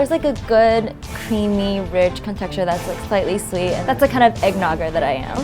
prefers like a good, creamy, rich contexture that's like slightly sweet. And that's the kind of eggnogger that I am.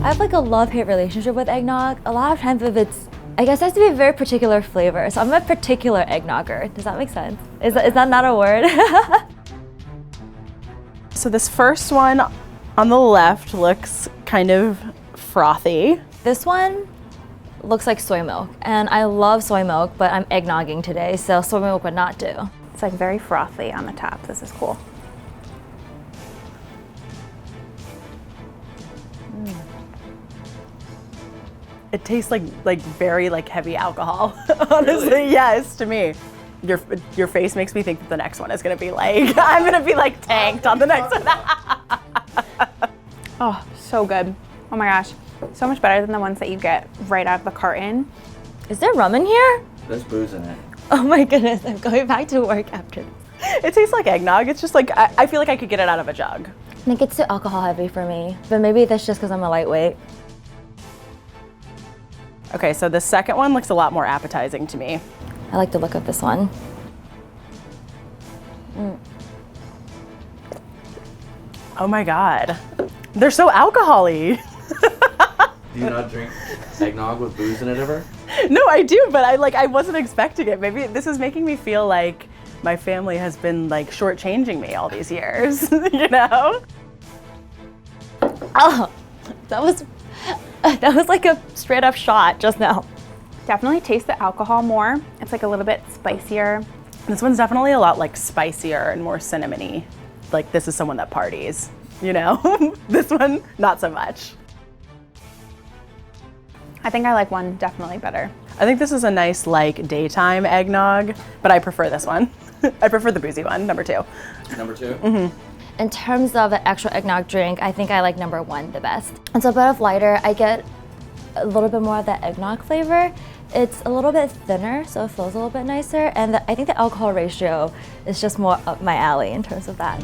I have like a love-hate relationship with eggnog. A lot of times if it's, I guess it has to be a very particular flavor. So I'm a particular eggnogger. Does that make sense? Is that not a word? So this first one on the left looks kind of frothy. This one looks like soy milk. And I love soy milk, but I'm eggnogging today, so soy milk would not do. It's like very frothy on the top. This is cool. It tastes like very heavy alcohol. Honestly, really? Yes, to me. Your face makes me think that the next one is gonna be like, I'm gonna be like tanked on the next one. Oh, so good. Oh my gosh. So much better than the ones that you get right out of the carton. Is there rum in here? There's booze in it. Oh my goodness, I'm going back to work after this. It tastes like eggnog. It's just like, I feel like I could get it out of a jug. I think it's too alcohol heavy for me, but maybe that's just because I'm a lightweight. Okay, so the second one looks a lot more appetizing to me. I like the look of this one. Oh my God. They're so alcohol-y. Do you not drink eggnog with booze in it ever? No, I do, but I wasn't expecting it. Maybe this is making me feel like my family has been shortchanging me all these years, you know? Oh, that was like a straight up shot just now. Definitely taste the alcohol more. It's like a little bit spicier. This one's definitely a lot spicier and more cinnamony. Like this is someone that parties, you know? This one, not so much. I think I like one definitely better. I think this is a nice daytime eggnog, but I prefer this one. I prefer the boozy one, number 2. Number 2? Mm-hmm. In terms of an actual eggnog drink, I think I like number 1 the best. It's a bit of lighter. I get a little bit more of that eggnog flavor. It's a little bit thinner, so it feels a little bit nicer. And I think the alcohol ratio is just more up my alley in terms of that.